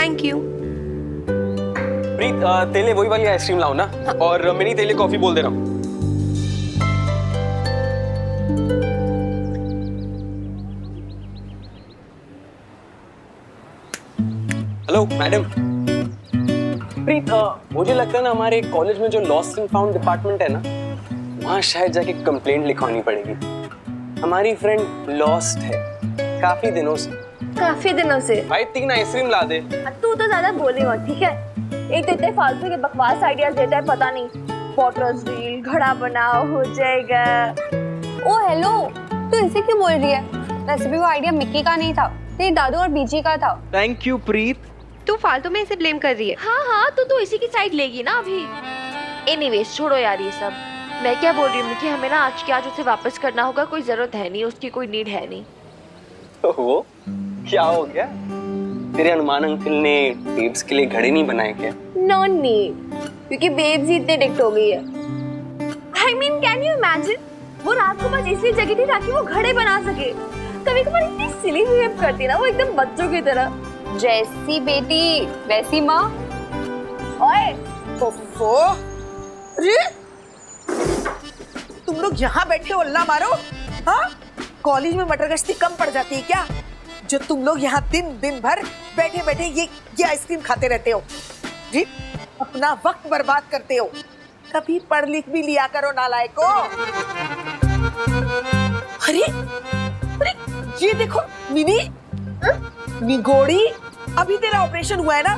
Thank you. प्रीत तेले वही वाली आइसक्रीम लाओ ना। हाँ। और मेरी तेले कॉफी बोल दे रहा हूँ। Hello madam. प्रीत मुझे लगता है ना हमारे कॉलेज में जो लॉस्ट एंड फाउंड डिपार्टमेंट है ना, वहाँ शायद जाके कंप्लेंट लिखवानी पड़ेगी। हमारी फ्रेंड लॉस्ट है काफी दिनों से। काफी दिनों से? भाई 3 आइसक्रीम ला दे। तू तो ज्यादा बोली मत, ठीक है? एक तो इतने फालतू के बकवास आइडियाज देता है, पता नहीं फोटोज रील घड़ा बनाओ हो जाएगा। ओ हेलो, तू इसे क्यों बोल रही है? वैसे भी वो आइडिया मिक्की का नहीं था, तेरे दादू और बीजी का था। थैंक यू प्रीत। तू फालतू में इसे ब्लेम कर रही है। हाँ तो इसी की साइड लेगी ना अभी। एनीवेज छोड़ो यार ये सब। मैं क्या बोल रही हूँ कि हमें ना आज के आज उसे वापस करना होगा, कोई जरूरत है नहीं, उसकी कोई नीड है नहीं। वो क्या हो गया? तेरे हनुमान अंकल ने बेब्स के लिए घड़े नहीं बनाए क्या? नो नीड, क्योंकि बेब्स ही इतने डिक्ट हो गई है। I mean can you imagine, वो रात को बस इसलिए जगी थी ताकि वो घड़े बना सके। कभी कभार इतनी सिली बिहेव करती ना वो, एकदम बच्चों की तरह। जैसी बेटी वैसी माँ। ओए ओफो, अरे तुम लोग यहाँ बैठे हो अल्लाह मारो। हाँ, कॉलेज में मटर गश्ती कम पड़ जाती है क्या, जो तुम लोग यहाँ दिन भर बैठे बैठे ये आइसक्रीम खाते रहते हो जी? अपना वक्त बर्बाद करते हो। कभी पढ़ लिख भी लिया करो नालायको। अरे ये देखो मिनी, निगोड़ी, अभी तेरा ऑपरेशन हुआ है ना,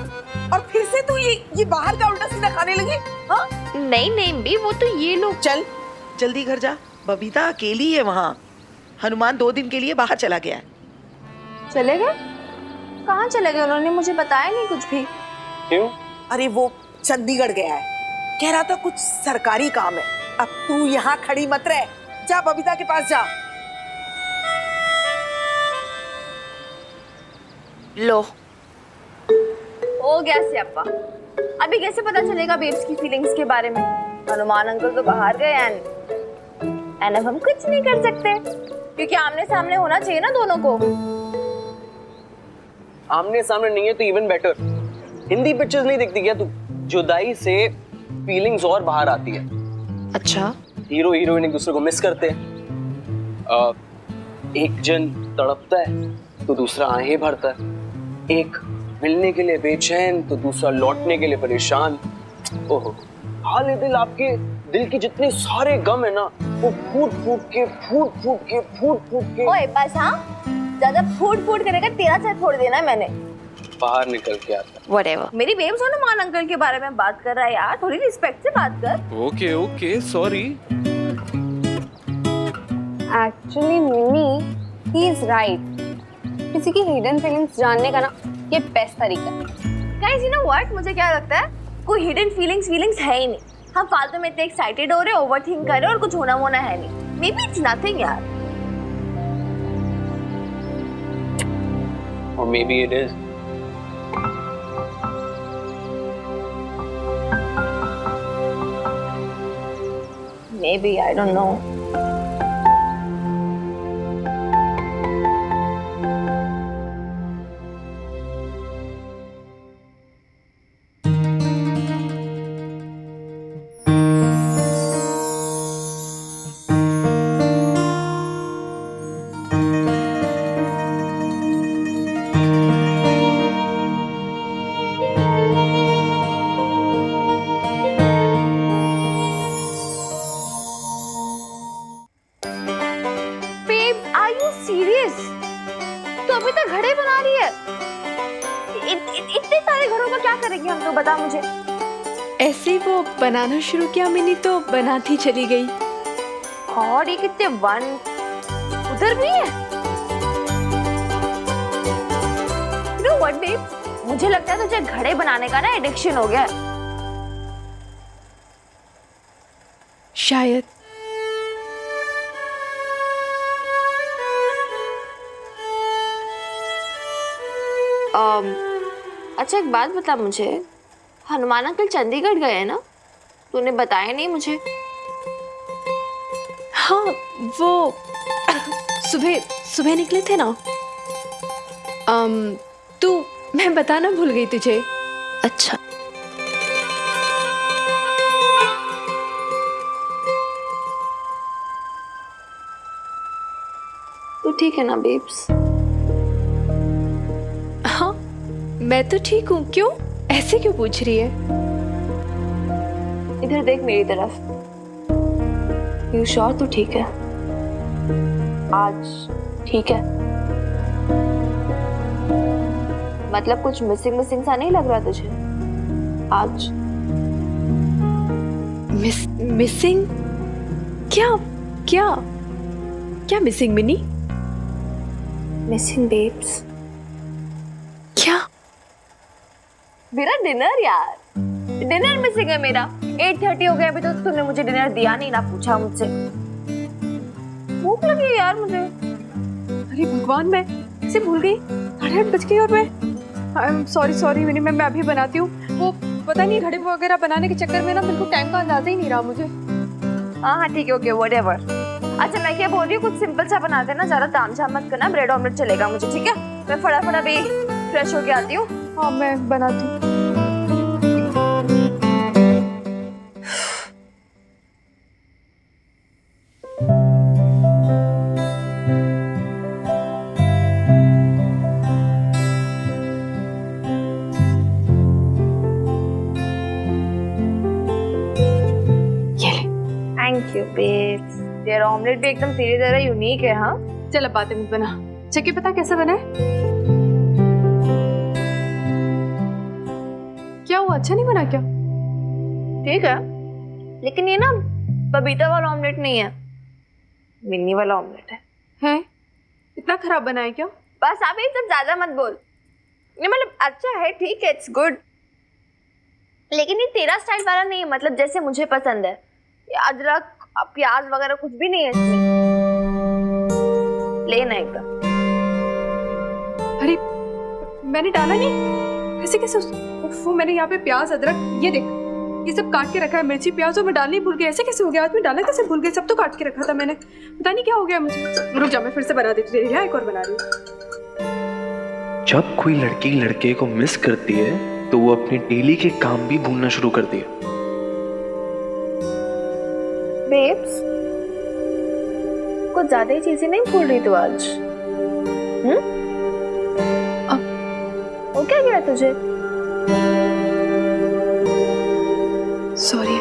और फिर से तू ये बाहर का उल्टा सीधा खाने लगी? हाँ नहीं बी, वो तो ये लोग। चल जल्दी घर जा, बबीता अकेली है वहाँ। हनुमान 2 दिन के लिए बाहर चला गया है। चले गए? कहाँ चले गए? उन्होंने मुझे बताया नहीं कुछ भी। क्यों? अरे वो चंडीगढ़ गया है, कह रहा था कुछ सरकारी काम है। अब तू यहाँ खड़ी मत रह, जा बबीता के पास जा। लो हो गया स्यापा। अभी कैसे पता चलेगा बेब्स की फीलिंग्स के बारे में? हनुमान अंकल तो बाहर गए एंड अब हम कुछ नहीं कर सकते, क्योंकि आमने सामने होना चाहिए ना दोनों को। आमने सामने नहीं है तो इवन बेटर। हिंदी पिक्चर्स नहीं देखती क्या तू? जुदाई से फीलिंग्स और बाहर आती है। अच्छा, हीरो हीरोइन एक दूसरे को मिस करते हैं। एक जन तड़पता है तो दूसरा आहें भरता है। एक मिलने के लिए बेचैन तो दूसरा लौटने के लिए परेशान। ओहो, हाल दिल, आपके दिल की जितने सारे गम है ना, वो फूट फूट के। ओए बस, हाँ ज्यादा फूट करेगा तेरा सर फोड़ देना है मैंने। बाहर निकल के आता। व्हाटएवर। मेरी बेब्स हनुमान अंकल के बारे में बात कर रहा है यार, थोड़ी रिस्पेक्ट से बात कर। Okay sorry. Actually mini, he is right. किसी की हिडन फीलिंग्स जानने का ना ये बेस्ट तरीका है। गाइस यू नो व्हाट, मुझे क्या लगता है, कोई हिडन फीलिंग्स है ही नहीं। हम फालतू में इतने एक्साइटेड हो रहे, ओवरथिंक कर रहे और कुछ होना होना है नहीं। मे बी इट्स नथिंग यार। और may be it is. May be, I don't know. तो अभी तक घड़े बना रही है? इतने सारे घरों का क्या करेंगे हम, तो बता मुझे। ऐसे ही वो बनाना शुरू किया मिनी तो बनाती चली गई। और ये कितने वन उधर भी है। You know what, babe? मुझे लगता है तुझे घड़े बनाने का ना एडिक्शन हो गया है। शायद। अच्छा एक बात बता मुझे, हनुमान अंकल चंडीगढ़ गए हैं ना? तूने बताया नहीं मुझे। हाँ वो सुबह निकले थे ना। तू मैं बताना भूल गई तुझे। अच्छा, तो ठीक है ना बेब्स? हाँ मैं तो ठीक हूँ। क्यों ऐसे क्यों पूछ रही है? इधर देख मेरी तरफ। यू श्योर तू ठीक है? आज ठीक है? मतलब कुछ मिसिंग सा नहीं लग रहा तुझे आज? मिसिंग? क्या क्या क्या मिसिंग मिनी? Missing babes? क्या? मेरा डिनर यार, डिनर मिसिंग है मेरा। 8:30 हो गया, अभी तो तूने मुझे डिनर दिया नहीं, ना पूछा मुझसे। भूख लगी है यार मुझे। अरे भगवान, मैं इसे भूल गई। 8:30 बज गई और मैं सॉरी मिनी, मैं अभी बनाती हूँ। वो पता नहीं घड़े वगैरह बनाने के चक्कर में ना बिल्कुल टाइम का अंदाजा ही नहीं रहा मुझे। हाँ ठीक है, ओके व्हाटएवर। अच्छा मैं क्या बोल रही हूँ, कुछ सिंपल सा बना देना, ज्यादा तामझाम मत करना। ब्रेड ऑमलेट चलेगा मुझे, ठीक है? मैं फटाफट अभी फ्रेश होके आती हूँ। हाँ मैं बनाती हूँ। Thank you babes. तेरा ऑमलेट भी एकदम तेरी तरह यूनिक है। हाँ चल अब बातें मत बना, चक्के पता कैसे बना है? क्या हुआ, अच्छा नहीं बना क्या? ठीक है, लेकिन ये ना बबीता वाला ऑमलेट नहीं है, मिन्नी वाला ऑमलेट है। हैं? इतना खराब बना है क्या? बस आप ये सब ज्यादा मत बोल। ये मतलब अच्छा है, ठीक है, इट्स गुड, लेकिन ये तेरा स्टाइल वाला नहीं है। मतलब जैसे मुझे पसंद है, ये अदरक प्याज वगैरह कुछ भी नहीं है इसमें। लेना एकदम। अरे मैंने डाला नहीं, ऐसे कैसे? वो मैंने यहाँ पे प्याज अदरक ये देख, ये सब काट के रखा है। मिर्ची प्याज और मैं डालने ही भूल गई। ऐसे कैसे हो गया? आज मैं डालना कैसे भूल गई? सब तो काट के रखा था मैंने, पता नहीं क्या हो गया मुझे। रुक जा, मैं फिर से बना देती हूँ। एक और बना रही हूँ। जब कोई लड़की लड़के को मिस करती है तो वो अपनी डेली के काम भी भूलना शुरू करती है। बेब्स, कुछ ज्यादा ही चीजें नहीं भूल रही तू आज? वो क्या गया तुझे? सॉरी।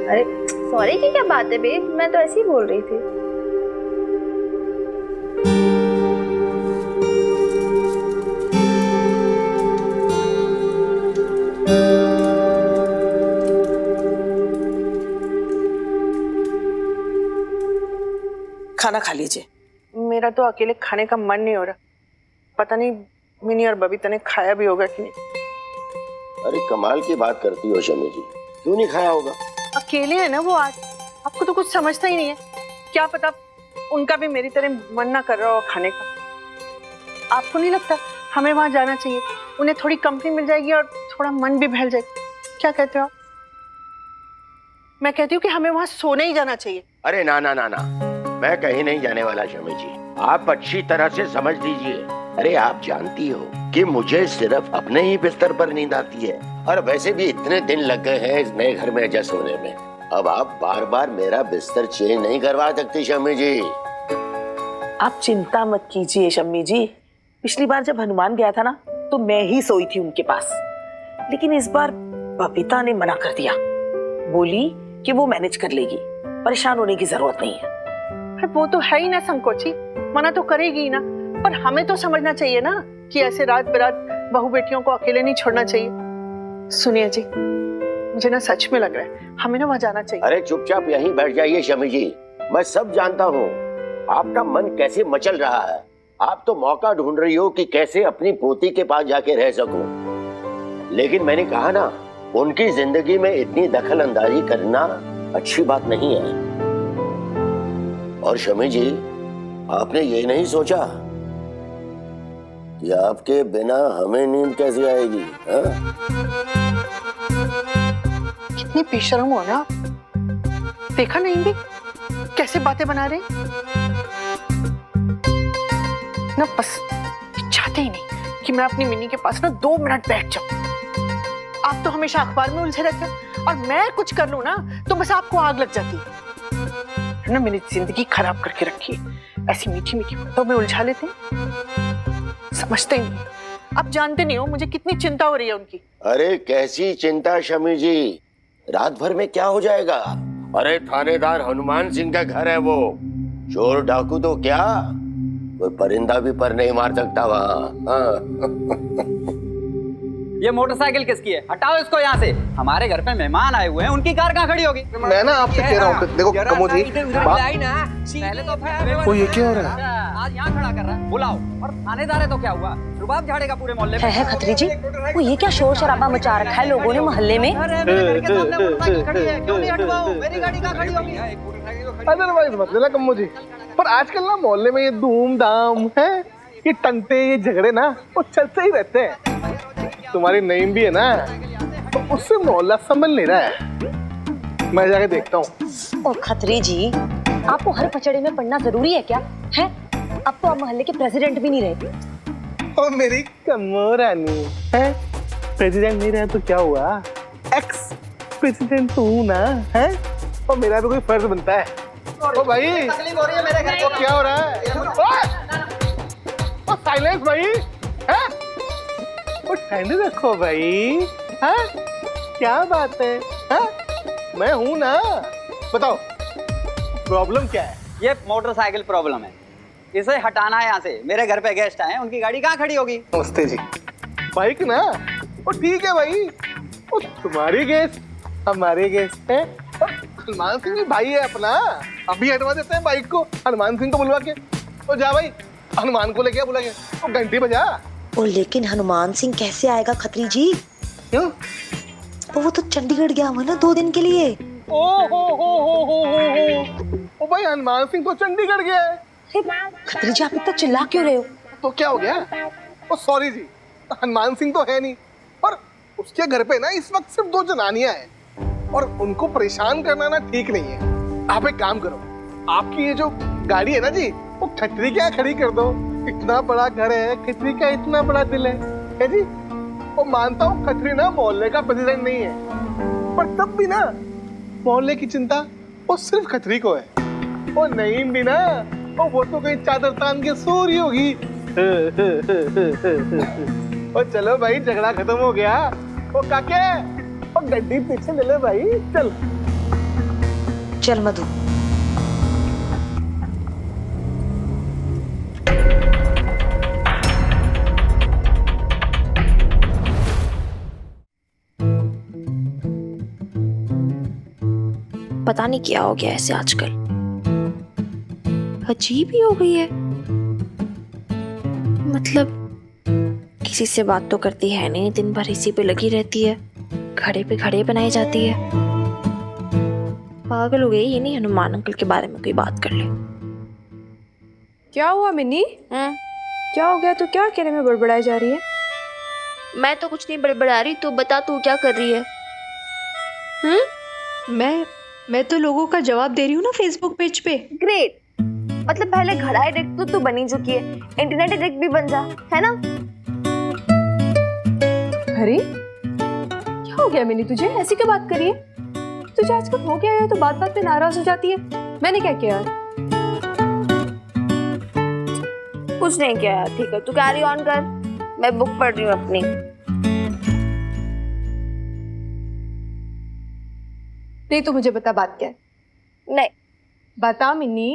अरे सॉरी की क्या बात है बेब, मैं तो ऐसे ही बोल रही थी। खाना खा लीजिए। मेरा तो अकेले खाने का मन नहीं हो रहा। पता नहीं मिनी और बबीता ने खाया भी होगा कि नहीं। अरे कमाल की बात करती हो शमी जी, क्यों नहीं खाया होगा? अकेले है ना वो आज, आपको तो कुछ समझता ही नहीं है। क्या पता उनका भी मेरी तरह मन ना कर रहा हो खाने का। आपको नहीं लगता हमें वहां जाना चाहिए? उन्हें थोड़ी कंपनी मिल जाएगी और थोड़ा मन भी बहल जाएगा। क्या कहते हो आप? मैं कहती हूँ कि हमें वहां सोने ही जाना चाहिए। अरे ना ना ना ना, मैं कहीं नहीं जाने वाला शमी जी, आप अच्छी तरह से समझ लीजिए। अरे आप जानती हो कि मुझे सिर्फ अपने ही बिस्तर पर नींद आती है, और वैसे भी इतने दिन लग गए हैं इस नए घर में एडजस्ट होने में। अब आप बार बार मेरा बिस्तर चेंज नहीं करवा सकती शमी जी। आप चिंता मत कीजिए शम्मी जी। पिछली बार जब हनुमान गया था ना, तो मैं ही सोई थी उनके पास, लेकिन इस बार बबीता ने मना कर दिया। बोली कि वो मैनेज कर लेगी, परेशान होने की जरूरत नहीं है। वो तो है ही ना संकोची, मना तो करेगी ना। पर हमें तो समझना चाहिए ना कि ऐसे रात बेरात बहू बेटियों को अकेले नहीं छोड़ना चाहिए। सुनिए जी, मुझे ना सच में लग रहा है हमें ना वहां जाना चाहिए। अरे चुपचाप यहीं बैठ जाइए शमी जी, मैं सब जानता हूँ आपका मन कैसे मचल रहा है। आप तो मौका ढूंढ रही हो कि कैसे अपनी पोती के पास जाके रह सकूं, लेकिन मैंने कहा ना, उनकी जिंदगी में इतनी दखल अंदाजी करना अच्छी बात नहीं है। और शमी जी, आपने ये नहीं सोचा कि आपके बिना हमें नींद कैसे आएगी? कितनी बेशर्म हो ना। देखा नहीं भी कैसे बातें बना रहे ना। बस चाहते ही नहीं कि मैं अपनी मिनी के पास ना 2 मिनट बैठ जाऊं। आप तो हमेशा अखबार में उलझे रहते हैं और मैं कुछ कर लूं ना तो बस आपको आग लग जाती है ना। मेरी जिंदगी खराब करके रखी है, ऐसी मीठी मीठी बातों में उलझा लेते हैं, समझते ही नहीं। आप जानते नहीं हो मुझे कितनी चिंता हो रही है उनकी। अरे कैसी चिंता शमी जी, रात भर में क्या हो जाएगा? अरे थानेदार हनुमान सिंह का घर है वो, चोर डाकू तो क्या, कोई परिंदा भी पर नहीं मार सकता वहाँ। ये मोटरसाइकिल किसकी है? हटाओ इसको यहाँ से। हमारे घर पे मेहमान आए हुए हैं, उनकी कार कहाँ खड़ी होगी? मैं ना आपसे कह रहा हूँ, देखो कमो जी, पहले तो वो ये क्या हो रहा है? आज यहाँ खड़ा कर रहा है, बुलाओ। और थानेदार है तो क्या हुआ? रुबाब झाड़ेगा पूरे मोहल्ले में। है खत्री जी, वो ये क्या शोर शराबा मचा रखा है लोगों ने मोहल्ले में? अरे मेरे घर के सामने मोटरसाइकिल खड़ी है, क्यों नहीं हटवाऊं? मेरी गाड़ी कहाँ खड़ी होगी? अदरवाइज मत लेना कम्मो जी, पर आजकल ना मोहल्ले में ये धूम धाम है, ये टंटे ये झगड़े ना वो चलते ही रहते हैं। तुम्हारी नईम भी है ना, तो उससे मोहल्ला संभल नहीं रहा है। मैं जाके देखता हूँ। और खत्री जी, आपको हर पचड़े में पड़ना जरूरी है क्या? है अब तो आप मोहल्ले के प्रेसिडेंट भी नहीं रहे। और मेरी कम्मो रानी है, प्रेसिडेंट नहीं रहा तो क्या हुआ, एक्स प्रेसिडेंट तो हूँ ना, है, और मेरा भी कोई फर्ज बनता है। ओ भाई, तकलीफ हो रही है मेरे घर को। क्या हो रहा है? साइलेंस भाई, है? वो ठंड रखो भाई, हाँ? क्या बात है, हाँ? मैं हूं ना, बताओ प्रॉब्लम क्या है? ये मोटरसाइकिल प्रॉब्लम है, इसे हटाना है यहाँ से। मेरे घर पे गेस्ट आए हैं, उनकी गाड़ी कहाँ खड़ी होगी? नमस्ते जी। बाइक ना, वो ठीक है भाई, वो तुम्हारी गेस्ट हमारे गेस्ट है, और हनुमान सिंह भी भाई है अपना, अभी हटवा देते हैं बाइक को, हनुमान सिंह को बुलवा के। तो जा भाई, हनुमान को लेके बुला के, वो घंटी बजा। ओ लेकिन हनुमान सिंह कैसे आएगा खत्री जी? क्यों? वो तो चंडीगढ़ गया हुआ ना 2 दिन के लिए। ओ ओ भाई, हनुमान सिंह तो चंडीगढ़ गया है। खत्री जी आप इतना चिल्ला क्यों रहे हो? तो क्या हो गया? ओ सॉरी जी, हनुमान सिंह तो है नहीं, पर उसके घर पे ना इस वक्त सिर्फ 2 जनानियां हैं और उनको परेशान करना ना ठीक नहीं है। आप एक काम करो, आपकी ये जो गाड़ी है ना जी, वो खत्री के यहाँ खड़ी कर दो। इतना बड़ा घर है, खत्री का इतना बड़ा दिल है जी। वो मानता हूँ खत्री ना मोहल्ले का प्रेसिडेंट नहीं है, पर तब भी ना मोहल्ले की चिंता वो सिर्फ खत्री को है। वो नईम भी ना, वो तो कहीं चादर तान के सो रही होगी। और चलो भाई, झगड़ा खत्म हो गया। वो काके, वो गड्डी पीछे ले ले भाई, चल चल मधु। पता नहीं क्या हो गया ऐसे आजकल, अजीब ही हो गई है। मतलब किसी से बात तो करती है नहीं, दिन भर इसी पे लगी रहती है, खड़े पे खड़े बनाई जाती है। पागल हो गई, ये नहीं हनुमान अंकल के बारे में कोई बात कर ले। क्या हुआ मिनी? क्या हो गया? तो क्या कहने में बड़बड़ाई जा रही है? मैं तो कुछ नहीं बड़बड़ा रही, तू बता तू क्या कर रही है? मैं तो लोगों का जवाब दे रही हूँ ना फेसबुक पेज पे। ग्रेट, मतलब पहले घड़ा एडिक्ट तो तू बनी चुकी है, इंटरनेट एडिक्ट भी बन जा, है ना? अरे क्या हो गया मिनी तुझे? ऐसी क्या बात करी है? तुझे आजकल हो गया है तो बात बात पे नाराज हो जाती है। मैंने क्या किया? कुछ नहीं किया यार, ठीक है, तू कैरी ऑन कर, मैं बुक पढ़ रही हूँ अपनी। नहीं तो मुझे बता बात क्या है? नहीं बता मिनी।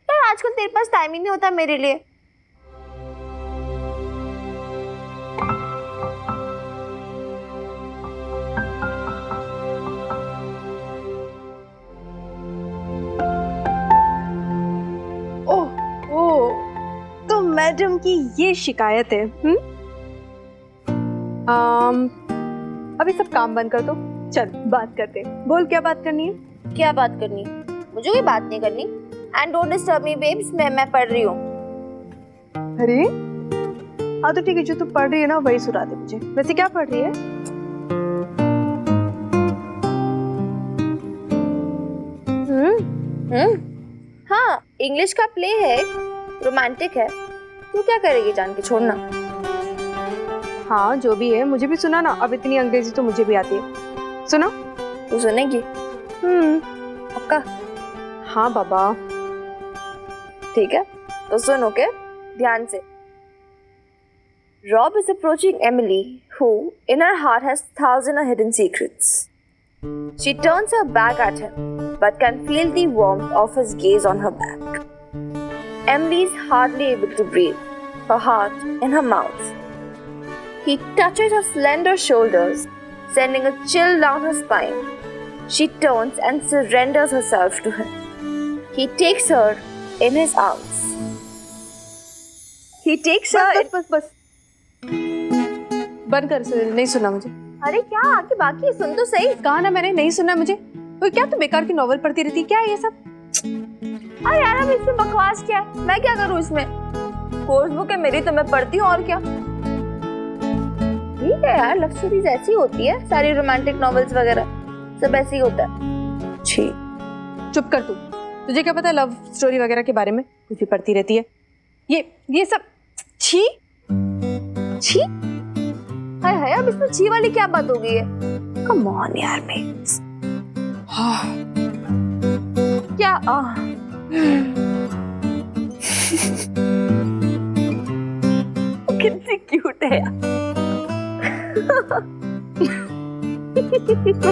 यार आजकल तेरे पास टाइम ही नहीं होता मेरे लिए। तो मैडम की ये शिकायत है। अभी सब काम बंद कर दो, चल बात करते हैं। बोल क्या बात करनी है? क्या बात करनी? मुझे कोई बात नहीं करनी। And don't disturb me babes, मैं पढ़ रही हूँ। अरे हाँ तो ठीक है, जो तू पढ़ रही है ना वही सुना दे मुझे। वैसे क्या पढ़ रही है? हाँ, इंग्लिश का प्ले है, रोमांटिक है। तू क्या करेगी जान के? छोड़ना। हाँ जो भी है, मुझे भी सुना ना, अब इतनी अंग्रेजी तो मुझे भी आती है। सुनो। तू सुनेगी? पक्का? हाँ बाबा। ठीक है, तो सुन, ओके, ध्यान से। Rob is approaching Emily, who, in her heart, has thousands of hidden secrets. She turns her back at him, but can feel the warmth of his gaze on her back. Emily is hardly able to breathe, her heart in her mouth. He touches her slender shoulders, sending a chill down her spine. She turns and surrenders herself to him. He takes her in his arms. He takes her. बस बंद कर, नहीं सुना मुझे। अरे क्या आगे बाकी है, सुन तो सही। कहा ना मैंने, नहीं सुना मुझे। तो क्या तू बेकार की नॉवल पढ़ती रहती, क्या है ये सब? अरे यार अब इसमें बकवास क्या है, मैं क्या करूँ इसमें? कोर्स बुक है मेरी, तो मैं पढ़ती हूँ और क्या। ठीक है यार, लव स्टोरीज ऐसी होती है, सारी रोमांटिक नॉवेल्स वगैरह सब ऐसे ही होता है। छी, चुप कर तू। तुझे क्या पता लव स्टोरी वगैरह के बारे में? कुछ भी पढ़ती रहती है। ये सब छी छी। हाय हाय, अब इसमें छी वाली क्या बात हो गई है? कम ऑन यार बेब्स। क्या कितनी क्यूट है यार। कुछ भी कर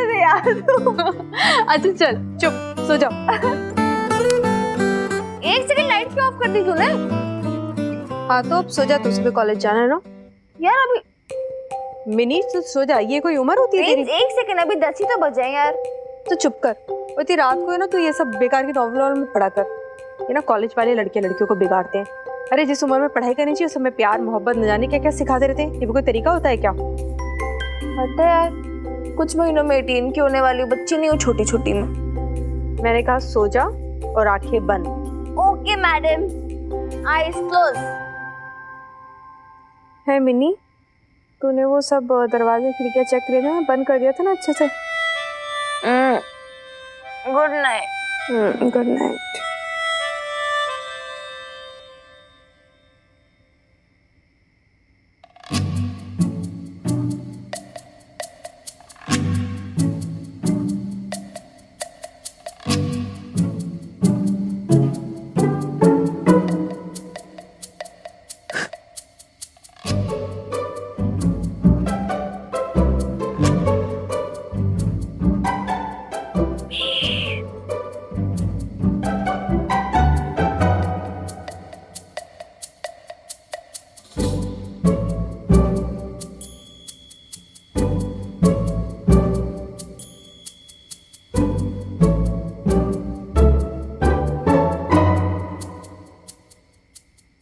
दे यार तू। अच्छा चल चुप, सो जाओ। एक सेकंड, लाइट क्यों ऑफ कर दी तूने? हाँ तो अब सो जा, तू सुबह कॉलेज जाना है ना यार। अभी मिनी तो सो जा, ये कोई उम्र होती है तेरी? एक सेकंड, अभी 10 ही तो बजे हैं यार। तो चुप कर। और इतनी रात को है ना, तू ये सब बेकार की नॉवल में पढ़ा कर। ये ना कॉलेज वाले लड़के लड़कियों को बिगाड़ते हैं। अरे जिस उम्र में पढ़ाई करनी चाहिए उस समय प्यार मोहब्बत न जाने क्या क्या सिखाते रहते हैं। ये भी कोई तरीका होता है क्या? पता है यार, कुछ महीनों में 18 की होने वाली हूँ, बच्ची नहीं हूँ, छोटी छोटी में। मैंने कहा सो जा और आंखें बंद। Okay madam, eyes close. है मिनी, तूने वो सब दरवाजे खिड़कियां चेक करे ना, बंद कर दिया था ना अच्छे से? Good night. Good night.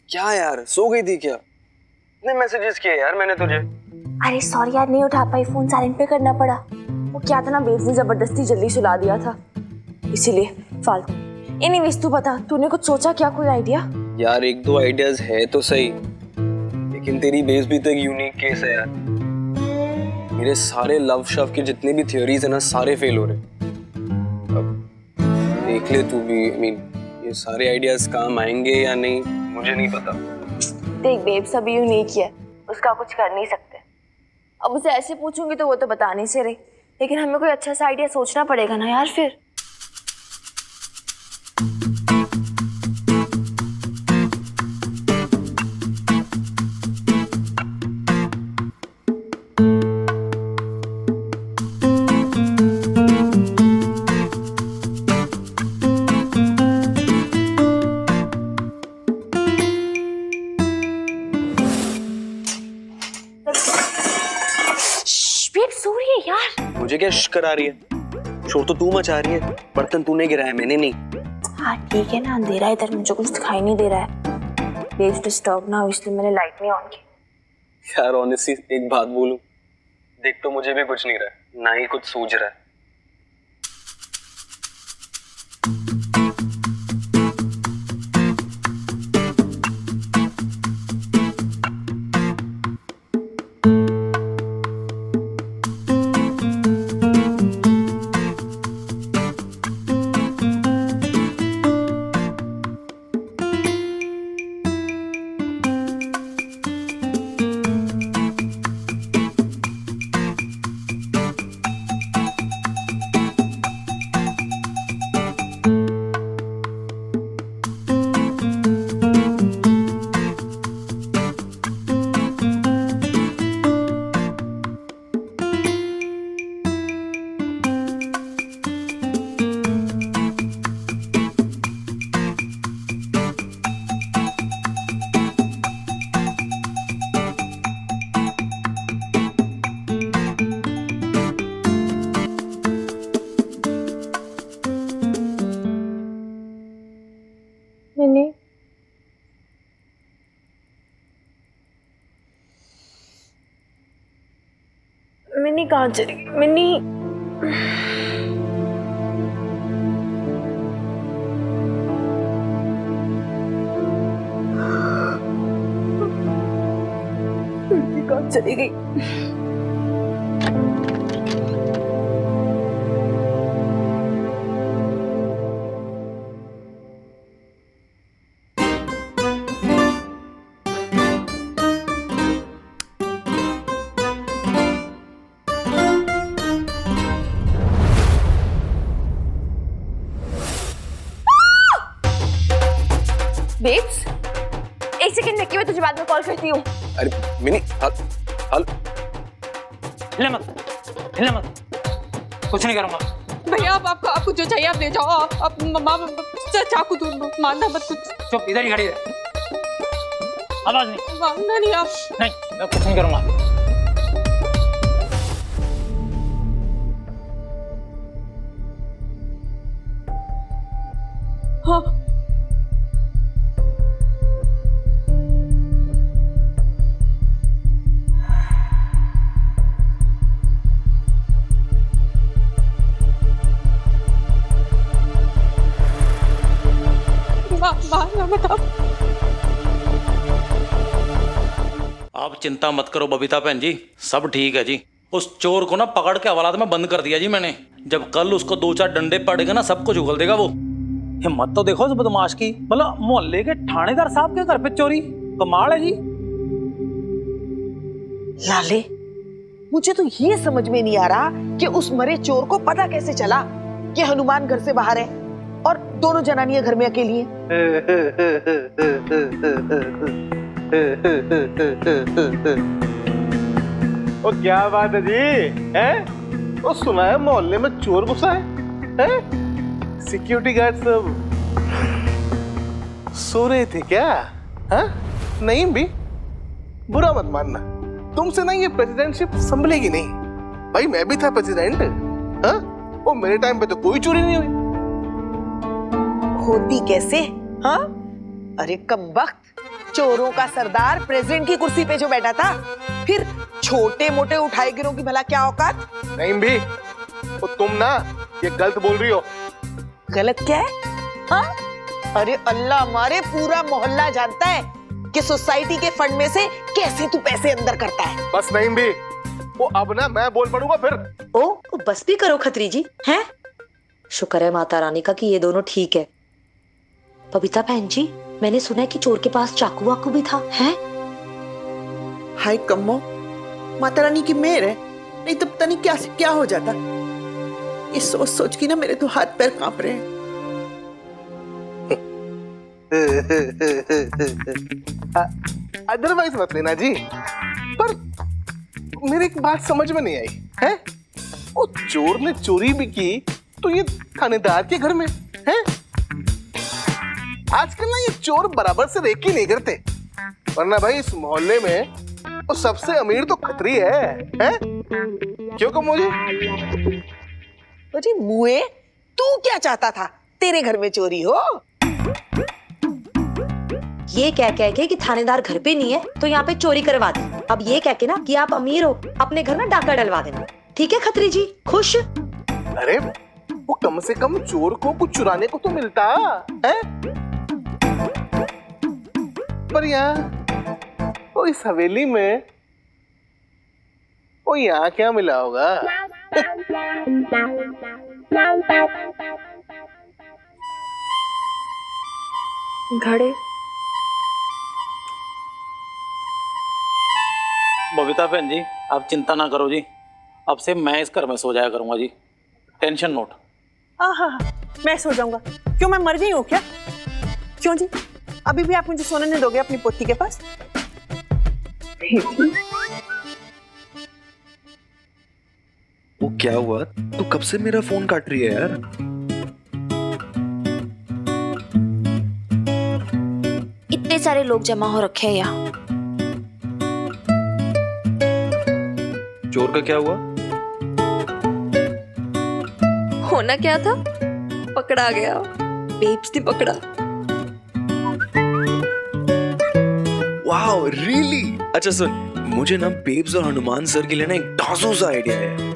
क्या यार, सो गई थी क्या? इतने मैसेजेस किए यार मैंने तुझे। अरे सॉरी यार, नहीं उठा पाई, फोन साइलेंट पे करना पड़ा। वो क्या था ना, बेब्स ने जबरदस्ती जल्दी सुला दिया था, इसीलिए फालतू। एनीवेज तू बता, तूने कुछ सोचा क्या, कोई आइडिया? यार एक दो आइडियाज है तो सही, लेकिन तेरी बेस भी तो एक यूनिक केस है यार। मेरे सारे लव शव के जितने भी थ्योरीज है ना, सारे फेल हो रहे। अब देख ले तू भी, I mean, ये सारे आइडियाज काम आएंगे या नहीं मुझे नहीं पता। देख बेब्स, अभी यूनिक ही है, उसका कुछ कर नहीं सकते। अब उसे ऐसे पूछूंगी तो वो तो बता नहीं से रही, लेकिन हमें कोई अच्छा सा आइडिया सोचना पड़ेगा ना यार फिर। मुझे क्या करा रही है? शोर तो तू मचा रही है, बर्तन तूने गिराया, मैंने नहीं। हाँ ठीक है ना, अंधेरा इधर, मुझे कुछ दिखाई नहीं दे रहा है। बेब्स डिस्टर्ब ना हो इसलिए मैंने लाइट नहीं ऑन की। यार ऑनेस्टली एक बात बोलूं, देख तो मुझे भी कुछ नहीं रहा है, ना ही कुछ सूझ रहा है। मिन्नी कहाँ चली गई? मिन्नी कहाँ चली गई? बेब्स, एक सेकंड निक्की, मैं तुझे बाद में कॉल करती हूँ। अरे मिनी, हेलो। हिलना मत, कुछ नहीं करूंगा। भैया आपको जो चाहिए आप ले जाओ। आप मामा चाकू दूर मारना मत कुछ। चुप, इधर ही खड़ी रह, आवाज नहीं। मारना नहीं आप। नहीं, मैं कुछ नहीं करूंगा। हाँ आप चिंता मत करो बबीता बहन जी, सब ठीक है जी। उस चोर को ना पकड़ के हवालात में बंद कर दिया जी मैंने। जब कल उसको 2-4 डंडे पड़ेगा ना, सब कुछ उगल देगा वो। हिम्मत तो देखो उस बदमाश की, मतलब मोहल्ले के थानेदार साहब के घर पे चोरी, कमाल है जी। लाले, मुझे तो ये समझ में नहीं आ रहा कि उस मरे चोर को पता कैसे चला कि हनुमान घर से बाहर है और दोनों जनानियां घर में अकेली हैं। ओ क्या बात है जी, हैं? ओ सुना है मोहल्ले में चोर घुसा है? सिक्योरिटी गार्ड सब सो रहे थे क्या? हाँ? नहीं भी, बुरा मत मानना, तुमसे ना ये प्रेसिडेंटशिप संभलेगी नहीं। भाई मैं भी था प्रेसिडेंट, हाँ? वो मेरे टाइम पे तो कोई चोरी नहीं हुई। होती कैसे? हाँ? अरे कमबख्त, चोरों का सरदार प्रेसिडेंट की कुर्सी पे जो बैठा था, फिर छोटे मोटे उठाए गिरों की भला क्या औकात? नहीं भी, तो तुम ना ये गलत बोल रही हो। गलत क्या है? हाँ? अरे अल्लाह हमारे पूरा मोहल्ला जानता है कि सोसाइटी के फंड में से कैसे तू पैसे अंदर करता है। बस नहीं भी, वो अब ना मैं बोल पड़ूंगा फिर। ओ बस भी करो खत्री जी, हैं? शुक्र है माता रानी का कि ये दोनों ठीक है। बबीता बहन जी, मैंने सुना है कि चोर के पास चाकू वाकू भी था, हैं? हाय कम्मो, माता रानी की मेहर है, नहीं तो पता नहीं क्या से क्या हो जाता। ये सोच सोच की ना मेरे तो हाथ पैर कांप रहे हैं। अदरवाइज मत लेना जी, पर मेरी एक बात समझ में नहीं आई है। वो चोर ने चोरी भी की तो ये थानेदार के घर में है। आजकल ना ये चोर बराबर से रेकी नहीं करते, वरना भाई इस मोहल्ले में वो सबसे अमीर तो खत्री है? क्यों कम मुझे? अरे मुए, तू क्या चाहता था तेरे घर में चोरी हो? ये कह के कि थानेदार घर पे नहीं है तो यहाँ पे चोरी करवा दे। अब ये कह के ना कि आप अमीर हो, अपने घर में डाका डलवा देना। ठीक है खत्री जी, खुश? अरे वो कम से कम चोर को कुछ चुराने को तो मिलता है। पर यहाँ वो इस हवेली में वो यहाँ क्या मिला होगा? घड़े। बबीता बहन जी, आप चिंता ना करो जी, अब से मैं इस घर में सो जाया करूंगा जी, टेंशन नोट। हाँ, मैं सो जाऊंगा। क्यों, मैं मर गई हूँ क्या? क्यों जी, अभी भी आप मुझे सोने नहीं दोगे अपनी पोती के पास? वो क्या हुआ? तू कब से मेरा फोन काट रही है यार? इतने सारे लोग जमा हो रखे हैं यहाँ। चोर का क्या हुआ? होना क्या था, पकड़ा गया। बेब्स ने पकड़ा। Wow really? अच्छा सुन, मुझे ना बेब्स और हनुमान सर के लिए ना एक डांसो सा आइडिया है।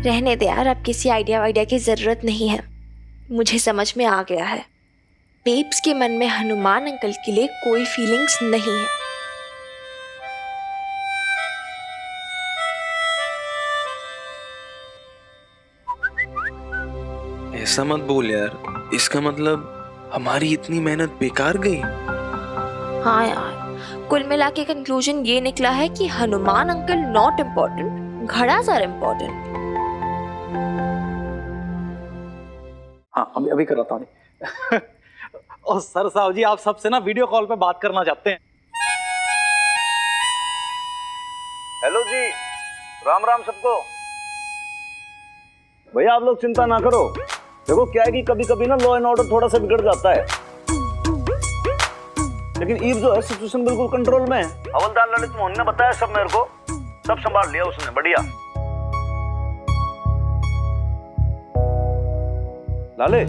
रहने दे यार, अब किसी आइडिया वाइडिया की जरूरत नहीं है। मुझे समझ में आ गया है, बेब्स के मन में हनुमान अंकल के लिए कोई फीलिंग्स नहीं है। ऐसा मत बोल यार, इसका मतलब हमारी इतनी मेहनत बेकार गई। हाँ यार, कुल मिला के कंक्लूजन ये निकला है कि हनुमान अंकल नॉट इम्पोर्टेंट, घड़ा सर इम्पोर्टेंट। हाँ अभी अभी कराता हूँ। और सर साहब जी, आप सबसे ना वीडियो कॉल पे बात करना चाहते हैं। हेलो जी, राम राम सबको। भैया आप लोग चिंता ना करो, देखो क्या है कि कभी कभी ना लॉ एंड ऑर्डर थोड़ा सा बिगड़ जाता है, लेकिन ईव जो है सिचुएशन बिल्कुल कंट्रोल में है। हवलदार ललित मोहन ने बताया सब मेरे को, सब संभाल लिया उसने, बढ़िया। लाले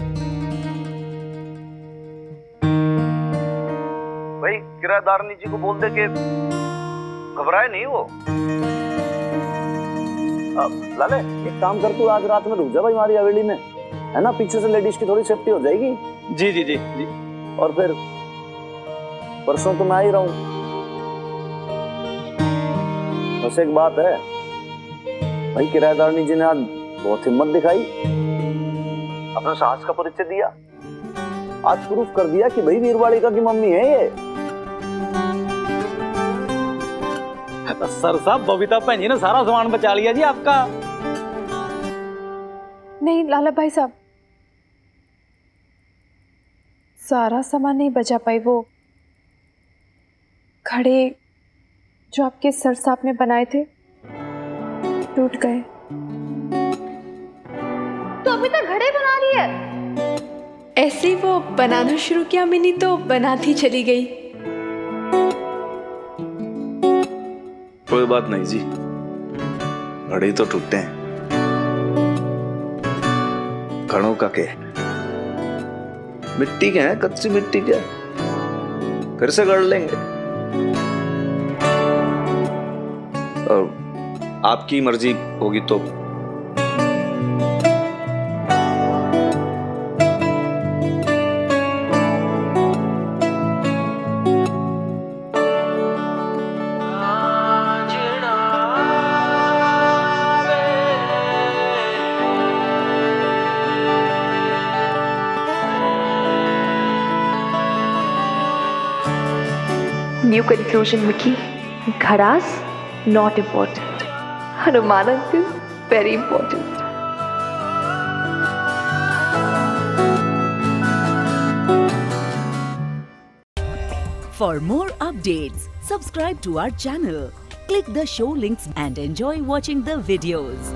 भाई, किराएदारनी जी को बोल दे कि घबराए नहीं वो। लाले एक काम कर, तू आज रात में रुक जा भाई हमारी हवेली में, है ना, पीछे से लेडीज की थोड़ी सेफ्टी हो जाएगी। जी जी जी जी। और फिर परसों तो मैं आ ही रहा हूं। बस एक बात है भाई, किराएदारनी जी ने आज बहुत हिम्मत दिखाई, अपने साहस का परिचय दिया, आज प्रूफ कर दिया कि भाई वीरवाड़िका की मम्मी है ये। सर साहब, बबीता भैन जी ने सारा सामान बचा लिया जी आपका। नहीं लाला भाई साहब, सारा सामान नहीं बचा पाई। वो घड़े जो आपके सर साहब ने बनाए थे टूट गए। तो अभी तक घड़े बना रही है? ऐसे ही वो बनाना शुरू किया मिनी, तो बनाती चली गई। कोई बात नहीं जी, घड़े तो टूटते हैं, घड़ों का क्या, मिट्टी के हैं, कच्ची मिट्टी के, फिर से गढ़ लेंगे। और आपकी मर्जी होगी तो। न्यू कंक्लूजन मिकी, घड़ास not important, Hanuman uncle very important. For more updates, subscribe to our channel, click the show links and enjoy watching the videos.